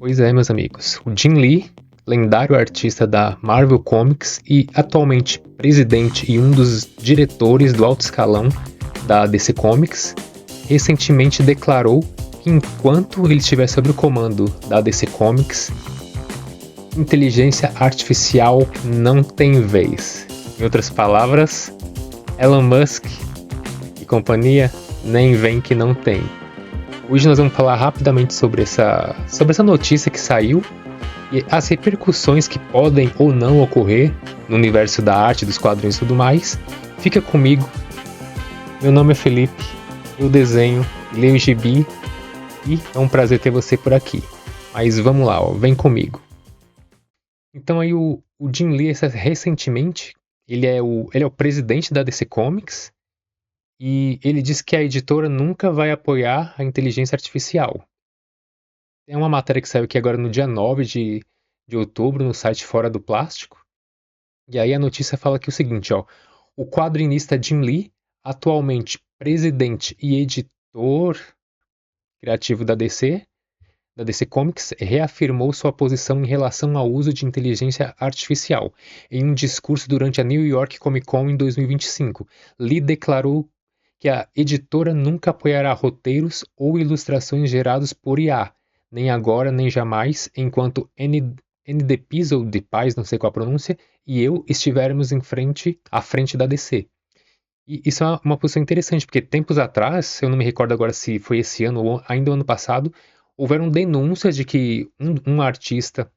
Pois é, meus amigos. O Jim Lee, lendário artista da Marvel Comics e atualmente presidente e um dos diretores do alto escalão da DC Comics, recentemente declarou que enquanto ele estiver sob o comando da DC Comics, inteligência artificial não tem vez. Em outras palavras, Elon Musk e companhia nem vem que não tem. Hoje nós vamos falar rapidamente sobre essa notícia que saiu e as repercussões que podem ou não ocorrer no universo da arte, dos quadrinhos e tudo mais. Fica comigo. Meu nome é Felipe, eu desenho, leio gibi e é um prazer ter você por aqui. Mas vamos lá, vem comigo. Então aí o Jim Lee, recentemente, ele é o presidente da DC Comics e ele diz que a editora nunca vai apoiar a inteligência artificial. Tem uma matéria que saiu aqui agora no dia 9 de outubro no site Fora do Plástico. E aí a notícia fala aqui o seguinte, ó. O quadrinista Jim Lee, atualmente presidente e editor criativo da DC Comics, reafirmou sua posição em relação ao uso de inteligência artificial. Em um discurso durante a New York Comic Con em 2025, Lee declarou que a editora nunca apoiará roteiros ou ilustrações gerados por IA, nem agora nem jamais, enquanto ND Pizzo de Paz, não sei qual a pronúncia, e eu estivermos à frente da DC. E isso é uma posição interessante, porque tempos atrás, eu não me recordo agora se foi esse ano ou ainda ano passado, houveram denúncias de que um artista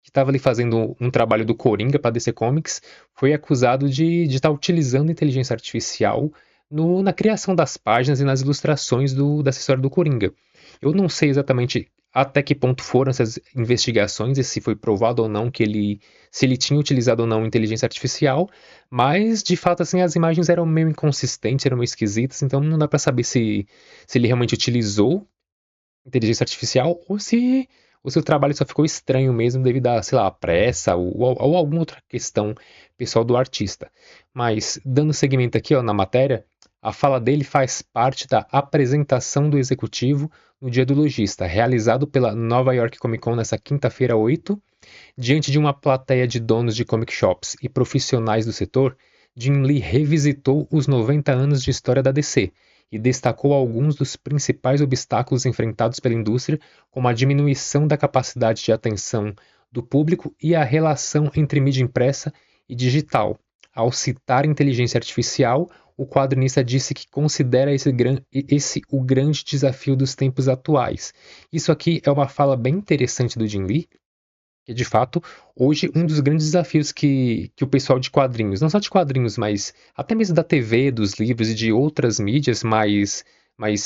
que estava ali fazendo um trabalho do Coringa para DC Comics foi acusado de estar utilizando inteligência artificial na criação das páginas e nas ilustrações dessa história do Coringa. Eu não sei exatamente até que ponto foram essas investigações e se foi provado ou não se ele tinha utilizado ou não inteligência artificial, mas de fato assim as imagens eram meio inconsistentes, eram meio esquisitas, então não dá para saber se ele realmente utilizou inteligência artificial ou se o trabalho só ficou estranho mesmo devido a, sei lá, a pressa ou alguma outra questão pessoal do artista. Mas, dando seguimento aqui ó, na matéria, a fala dele faz parte da apresentação do executivo no Dia do Lojista, realizado pela Nova York Comic Con nessa quinta-feira 8, diante de uma plateia de donos de comic shops e profissionais do setor. Jim Lee revisitou os 90 anos de história da DC e destacou alguns dos principais obstáculos enfrentados pela indústria, como a diminuição da capacidade de atenção do público e a relação entre mídia impressa e digital. Ao citar inteligência artificial, o quadrinista disse que considera esse o grande desafio dos tempos atuais. Isso aqui é uma fala bem interessante do Jim Lee, que de fato, hoje, um dos grandes desafios que o pessoal de quadrinhos, não só de quadrinhos, mas até mesmo da TV, dos livros e de outras mídias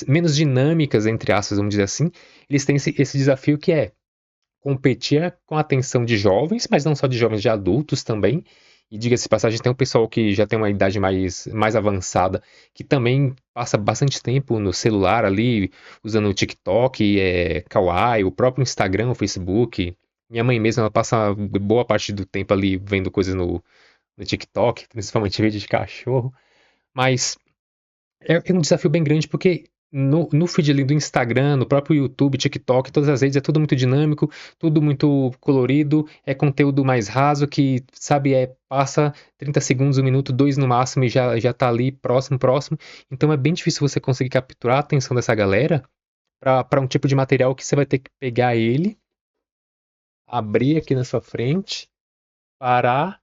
menos dinâmicas, entre aspas, vamos dizer assim, eles têm esse desafio que é competir com a atenção de jovens, mas não só de jovens, de adultos também. E diga-se de passagem, tem um pessoal que já tem uma idade mais avançada, que também passa bastante tempo no celular ali, usando o TikTok, Kawaii, o próprio Instagram, o Facebook. Minha mãe mesmo, ela passa boa parte do tempo ali vendo coisas no TikTok, principalmente vídeo de cachorro. Mas é um desafio bem grande porque no feed ali do Instagram, no próprio YouTube, TikTok, todas as redes é tudo muito dinâmico, tudo muito colorido, é conteúdo mais raso que, sabe, passa 30 segundos, 1 minuto, 2 no máximo e já tá ali próximo. Então é bem difícil você conseguir capturar a atenção dessa galera para um tipo de material que você vai ter que pegar ele, abrir aqui na sua frente, parar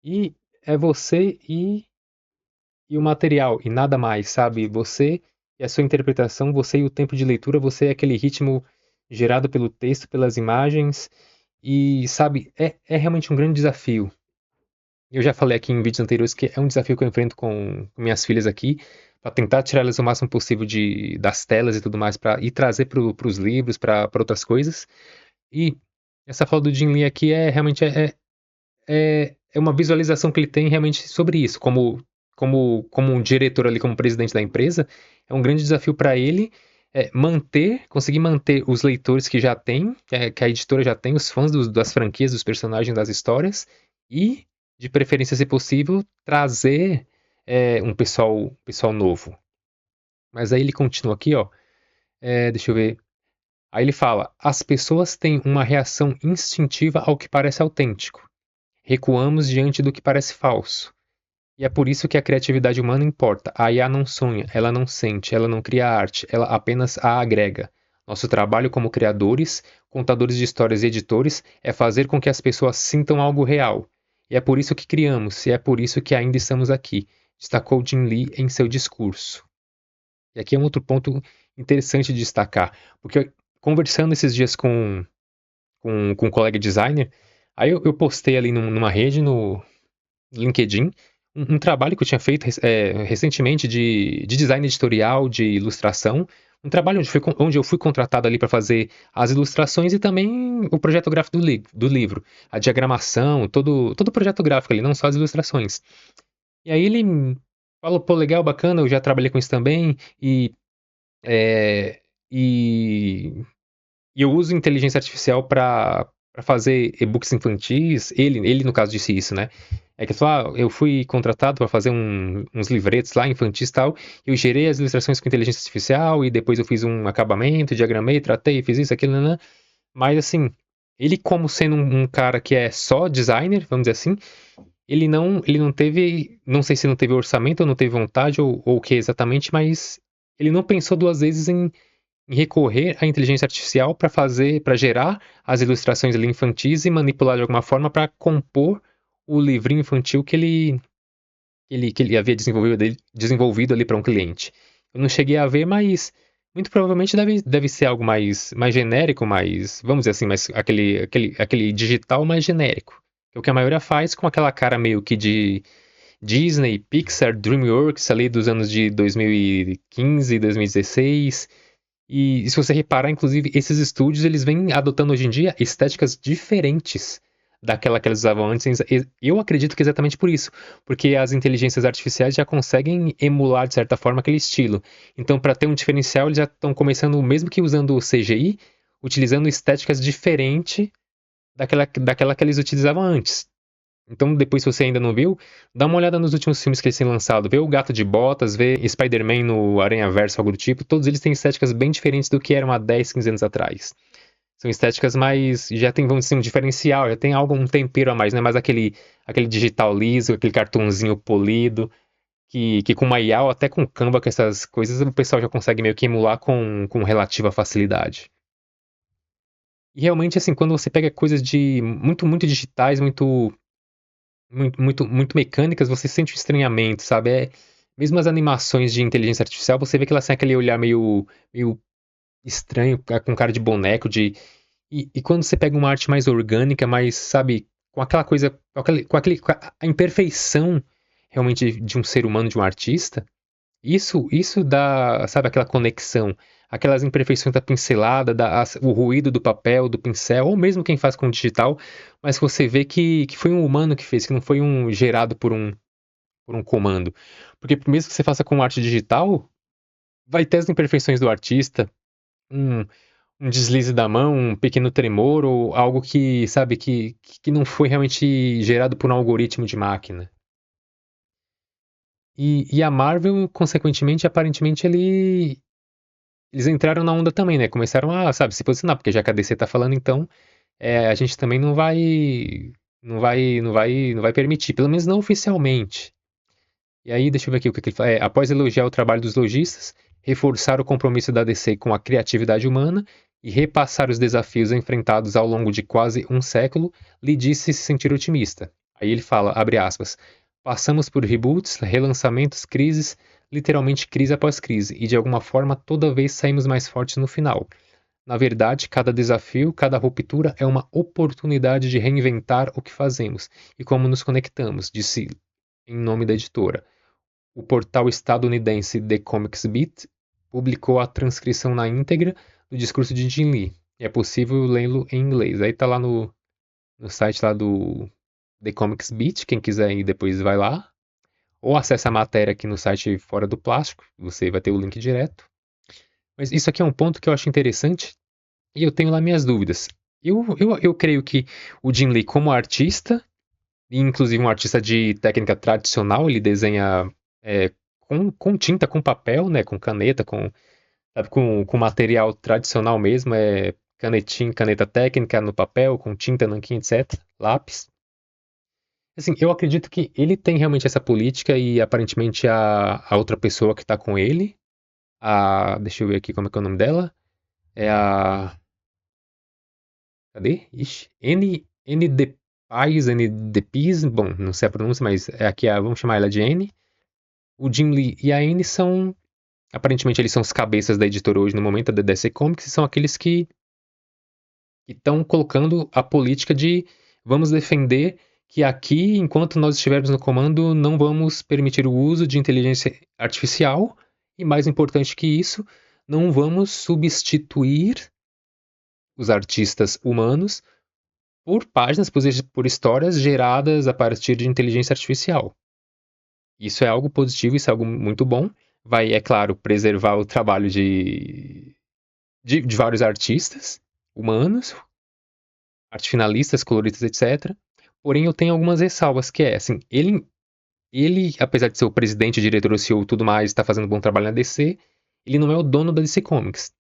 e é você e o material, e nada mais, sabe? Você e a sua interpretação, você e o tempo de leitura, você é aquele ritmo gerado pelo texto, pelas imagens, e, sabe, é realmente um grande desafio. Eu já falei aqui em vídeos anteriores que é um desafio que eu enfrento com minhas filhas aqui, para tentar tirar elas o máximo possível das telas e tudo mais, e trazer para os livros, para outras coisas. E essa fala do Jim Lee aqui realmente é uma visualização que ele tem realmente sobre isso, como um diretor ali, como presidente da empresa, é um grande desafio para ele conseguir manter os leitores que já tem, que a editora já tem, os fãs das franquias, dos personagens, das histórias, e, de preferência, se possível, trazer um pessoal novo. Mas aí ele continua aqui, ó, deixa eu ver. Aí ele fala: as pessoas têm uma reação instintiva ao que parece autêntico. Recuamos diante do que parece falso. E é por isso que a criatividade humana importa. A IA não sonha, ela não sente, ela não cria arte, ela apenas a agrega. Nosso trabalho como criadores, contadores de histórias e editores é fazer com que as pessoas sintam algo real. E é por isso que criamos, e é por isso que ainda estamos aqui, destacou Jim Lee em seu discurso. E aqui é um outro ponto interessante de destacar, porque conversando esses dias com um colega designer, aí eu postei ali numa rede no LinkedIn um trabalho que eu tinha feito recentemente de design editorial, de ilustração, um trabalho onde eu fui contratado ali para fazer as ilustrações e também o projeto gráfico do livro, a diagramação, todo o projeto gráfico ali, não só as ilustrações. E aí ele falou, pô, legal, bacana, eu já trabalhei com isso também, é, e e eu uso inteligência artificial para fazer e-books infantis. Ele, no caso, disse isso, né? É que ele falou, eu fui contratado para fazer uns livretos lá, infantis e tal. Eu gerei as ilustrações com inteligência artificial e depois eu fiz um acabamento, diagramei, tratei, fiz isso, aquilo, né? Mas, assim, ele como sendo um cara que é só designer, vamos dizer assim, ele não teve, não sei se não teve orçamento ou não teve vontade ou o que exatamente, mas ele não pensou duas vezes em recorrer à inteligência artificial para gerar as ilustrações ali infantis e manipular de alguma forma para compor o livrinho infantil que ele havia desenvolvido ali para um cliente. Eu não cheguei a ver, mas muito provavelmente deve ser algo mais genérico, vamos dizer assim, aquele digital mais genérico. Que é o que a maioria faz com aquela cara meio que de Disney, Pixar, DreamWorks ali dos anos de 2015, 2016. E se você reparar, inclusive, esses estúdios, eles vêm adotando hoje em dia estéticas diferentes daquela que eles usavam antes. Eu acredito que é exatamente por isso, porque as inteligências artificiais já conseguem emular, de certa forma, aquele estilo. Então, para ter um diferencial, eles já estão começando, mesmo que usando o CGI, utilizando estéticas diferentes daquela que eles utilizavam antes. Então, depois, se você ainda não viu, dá uma olhada nos últimos filmes que eles têm lançado. Vê o Gato de Botas, vê Spider-Man no Aranha-Verso, algo do tipo. Todos eles têm estéticas bem diferentes do que eram há 10, 15 anos atrás. São estéticas mais. Já tem, vamos dizer, um diferencial, já tem algo, um tempero a mais, não é mais aquele digital liso, aquele cartunzinho polido, que com uma IA ou até com Canva, com essas coisas, o pessoal já consegue meio que emular com relativa facilidade. E realmente, assim, quando você pega coisas de muito digitais, muito mecânicas, você sente um estranhamento, sabe? Mesmo as animações de inteligência artificial, você vê que elas têm aquele olhar meio estranho, com cara de boneco, e quando você pega uma arte mais orgânica, mais, sabe, com aquela coisa, com a imperfeição realmente de um ser humano, de um artista, isso dá, sabe, aquela conexão, aquelas imperfeições da pincelada, o ruído do papel, do pincel, ou mesmo quem faz com digital, mas que você vê que foi um humano que fez, que não foi gerado por um comando. Porque mesmo que você faça com arte digital, vai ter as imperfeições do artista, um, um deslize da mão, um pequeno tremor, ou algo que, sabe, que não foi realmente gerado por um algoritmo de máquina. E a Marvel, consequentemente, aparentemente, eles entraram na onda também, né? Começaram a, sabe, se posicionar, porque já que a DC tá falando, então, a gente também não vai permitir, pelo menos não oficialmente. E aí, deixa eu ver aqui o que ele fala. Após elogiar o trabalho dos lojistas, reforçar o compromisso da DC com a criatividade humana e repassar os desafios enfrentados ao longo de quase um século, lhe disse se sentir otimista. Aí ele fala, abre aspas, passamos por reboots, relançamentos, crises, literalmente crise após crise, e de alguma forma toda vez saímos mais fortes no final. Na verdade, cada desafio, cada ruptura é uma oportunidade de reinventar o que fazemos e como nos conectamos, disse em nome da editora. O portal estadunidense The Comics Beat publicou a transcrição na íntegra do discurso de Jim Lee. E é possível lê-lo em inglês. Aí tá lá no site lá do The Comics Beat, quem quiser ir depois vai lá. Ou acessa a matéria aqui no site Fora do Plástico, você vai ter o link direto. Mas isso aqui é um ponto que eu acho interessante e eu tenho lá minhas dúvidas. Eu creio que o Jim Lee, como artista, e inclusive um artista de técnica tradicional, ele desenha com tinta, com papel, né, com caneta, sabe, com material tradicional mesmo, canetinha, caneta técnica no papel, com tinta, nanquim, etc, lápis. Assim, eu acredito que ele tem realmente essa política e aparentemente a outra pessoa que tá com ele, deixa eu ver aqui como é que é o nome dela, é a, cadê? Ixi, N de Pais, N de Pis, bom, não sei a pronúncia, mas é aqui, vamos chamar ela de N. O Jim Lee e a N são, aparentemente eles são os cabeças da editora hoje no momento da DC Comics e são aqueles que estão colocando a política de vamos defender que aqui, enquanto nós estivermos no comando, não vamos permitir o uso de inteligência artificial e, mais importante que isso, não vamos substituir os artistas humanos por páginas, por histórias geradas a partir de inteligência artificial. Isso é algo positivo, isso é algo muito bom. Vai, é claro, preservar o trabalho de vários artistas humanos, arte finalistas, coloristas, etc. Porém, eu tenho algumas ressalvas, que é, assim, ele, apesar de ser o presidente, diretor, o CEO e tudo mais, está fazendo um bom trabalho na DC, ele não é o dono da DC Comics.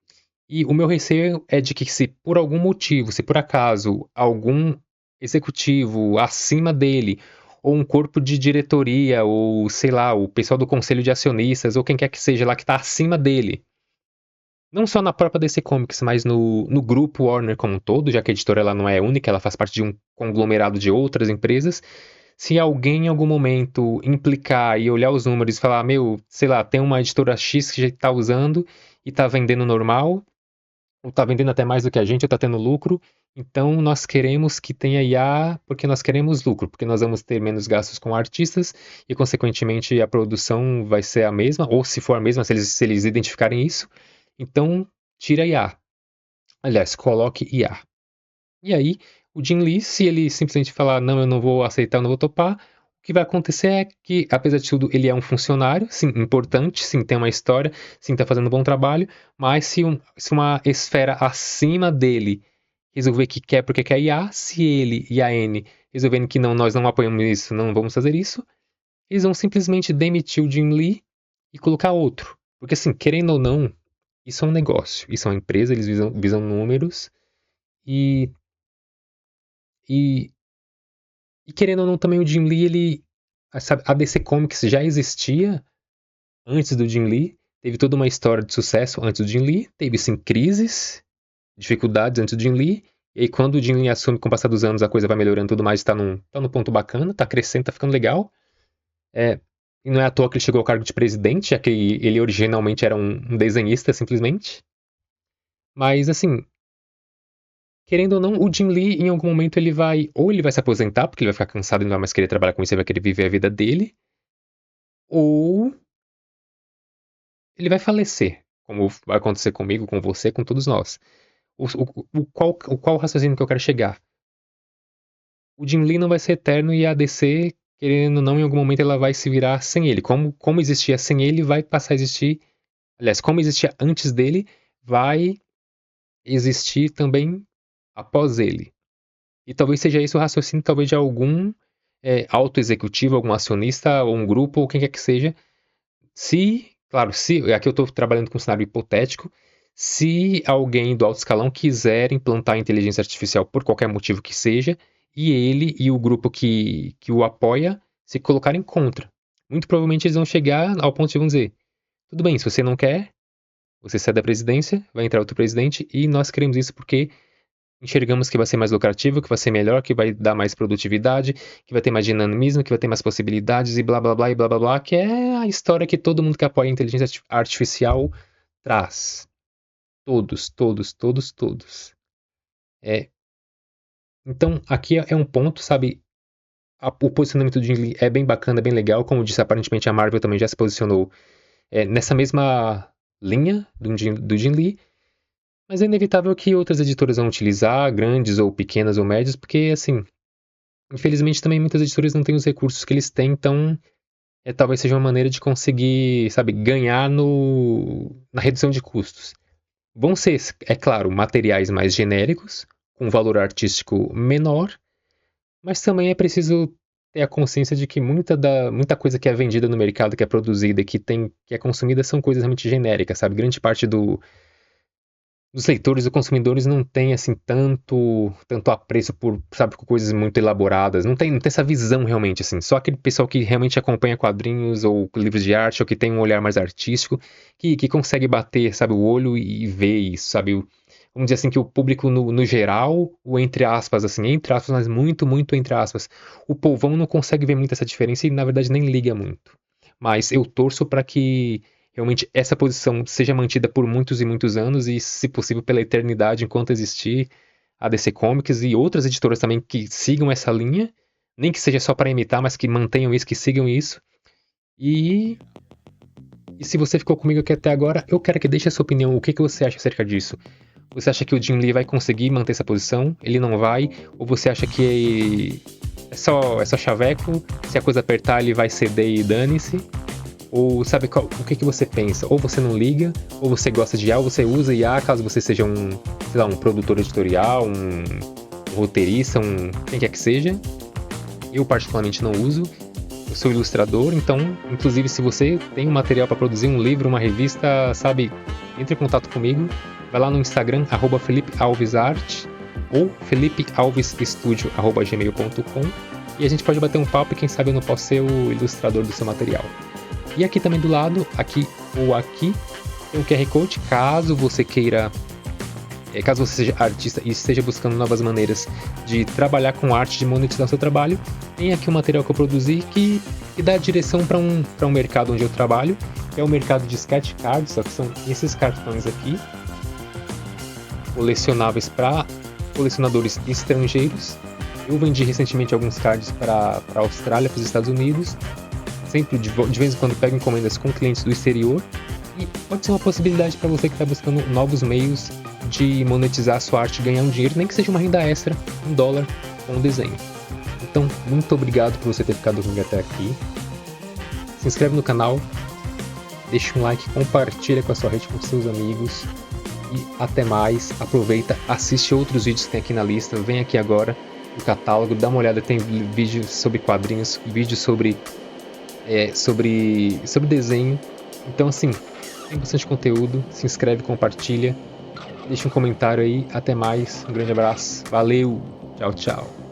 E o meu receio é de que se por algum motivo, se por acaso algum executivo acima dele, ou um corpo de diretoria, ou sei lá, o pessoal do conselho de acionistas, ou quem quer que seja lá que está acima dele, não só na própria DC Comics, mas no grupo Warner como um todo, já que a editora ela não é única, ela faz parte de um conglomerado de outras empresas. Se alguém em algum momento implicar e olhar os números e falar, meu, sei lá, tem uma editora X que já está usando e está vendendo normal, ou está vendendo até mais do que a gente, ou está tendo lucro, então nós queremos que tenha IA porque nós queremos lucro, porque nós vamos ter menos gastos com artistas e, consequentemente, a produção vai ser a mesma, ou se for a mesma, se eles identificarem isso, então tira IA. Aliás, coloque IA. E aí, o Jim Lee, se ele simplesmente falar, não, eu não vou aceitar, eu não vou topar, o que vai acontecer é que, apesar de tudo, ele é um funcionário, sim, importante, sim, tem uma história, sim, tá fazendo um bom trabalho, mas se uma esfera acima dele resolver que quer porque quer IA, se ele e a N resolverem que não, nós não apoiamos isso, não vamos fazer isso, eles vão simplesmente demitir o Jim Lee e colocar outro. Porque, assim, querendo ou não, isso é um negócio, isso é uma empresa, eles visam números, e, e E querendo ou não, também o Jim Lee, sabe, a DC Comics já existia antes do Jim Lee, teve toda uma história de sucesso antes do Jim Lee, teve sim crises, dificuldades antes do Jim Lee, e aí quando o Jim Lee assume com o passar dos anos a coisa vai melhorando tudo mais, tá num ponto bacana, tá crescendo, tá ficando legal. E não é à toa que ele chegou ao cargo de presidente, já que ele originalmente era um desenhista, simplesmente. Mas assim, querendo ou não, o Jim Lee, em algum momento, ou ele vai se aposentar, porque ele vai ficar cansado e não vai mais querer trabalhar com isso, ele vai querer viver a vida dele, ou ele vai falecer, como vai acontecer comigo, com você, com todos nós. Qual raciocínio que eu quero chegar? O Jim Lee não vai ser eterno e a DC, querendo ou não, em algum momento ela vai se virar sem ele. Como existia sem ele, vai passar a existir. Aliás, como existia antes dele, vai existir também após ele. E talvez seja esse o raciocínio, talvez, de algum alto executivo, algum acionista, ou um grupo, ou quem quer que seja. Claro, aqui eu estou trabalhando com um cenário hipotético, se alguém do alto escalão quiser implantar inteligência artificial por qualquer motivo que seja, e ele e o grupo que o apoia se colocarem contra. Muito provavelmente eles vão chegar ao ponto de vão dizer, tudo bem, se você não quer, você sai da presidência, vai entrar outro presidente, e nós queremos isso porque enxergamos que vai ser mais lucrativo, que vai ser melhor, que vai dar mais produtividade, que vai ter mais dinamismo, que vai ter mais possibilidades e blá blá blá e blá blá blá, que é a história que todo mundo que apoia a inteligência artificial traz. Todos, todos, todos, todos. É, então, aqui é um ponto, sabe? O posicionamento do Jim Lee é bem bacana, é bem legal. Como eu disse, aparentemente a Marvel também já se posicionou nessa mesma linha do Jim Lee. Mas é inevitável que outras editoras vão utilizar, grandes ou pequenas ou médias, porque, assim, infelizmente também muitas editoras não têm os recursos que eles têm, então talvez seja uma maneira de conseguir, sabe, ganhar na redução de custos. Vão ser, é claro, materiais mais genéricos, com valor artístico menor, mas também é preciso ter a consciência de que muita coisa que é vendida no mercado, que é produzida, que é consumida, são coisas realmente genéricas, sabe? Grande parte dos leitores e consumidores não tem, assim, tanto apreço por, sabe, por coisas muito elaboradas. Não tem essa visão, realmente, assim. Só aquele pessoal que realmente acompanha quadrinhos ou livros de arte, ou que tem um olhar mais artístico, que consegue bater, sabe, o olho e ver isso, sabe? Vamos dizer assim, que o público no geral, o entre aspas, assim, entre aspas, mas muito, muito entre aspas, o povão não consegue ver muito essa diferença e, na verdade, nem liga muito. Mas eu torço para que realmente essa posição seja mantida por muitos e muitos anos e, se possível, pela eternidade enquanto existir a DC Comics e outras editoras também que sigam essa linha, nem que seja só para imitar, mas que mantenham isso, que sigam isso. E, e se você ficou comigo aqui até agora, eu quero que deixe a sua opinião. O que você acha acerca disso? Você acha que o Jim Lee vai conseguir manter essa posição? Ele não vai? Ou você acha que é só chaveco? Se a coisa apertar, ele vai ceder e dane-se? Ou sabe o que você pensa? Ou você não liga, ou você gosta de IA, ou você usa IA caso você seja sei lá, um produtor editorial, um roteirista, quem quer que seja. Eu particularmente não uso. Eu sou ilustrador, então, inclusive, se você tem um material para produzir um livro, uma revista, sabe, entre em contato comigo. Vai lá no Instagram, @FelipeAlvesArt ou felipealvesestudio@gmail.com e a gente pode bater um papo e quem sabe eu não posso ser o ilustrador do seu material. E aqui também do lado, aqui ou aqui, tem um QR Code, caso você queira, caso você seja artista e esteja buscando novas maneiras de trabalhar com arte, de monetizar o seu trabalho, tem aqui um material que eu produzi que dá direção para um mercado onde eu trabalho, que é o mercado de sketch cards, só que são esses cartões aqui, colecionáveis para colecionadores estrangeiros. Eu vendi recentemente alguns cards para a Austrália, para os Estados Unidos. Sempre de vez em quando pego encomendas com clientes do exterior. E pode ser uma possibilidade para você que está buscando novos meios de monetizar a sua arte e ganhar um dinheiro, nem que seja uma renda extra, $1 com um desenho. Então, muito obrigado por você ter ficado comigo até aqui. Se inscreve no canal, deixa um like, compartilha com a sua rede, com seus amigos. E até mais, aproveita, assiste outros vídeos que tem aqui na lista, vem aqui agora no catálogo, dá uma olhada, tem vídeos sobre quadrinhos, vídeos sobre desenho. Então assim, tem bastante conteúdo, se inscreve, compartilha, deixa um comentário aí, até mais, um grande abraço, valeu, tchau, tchau.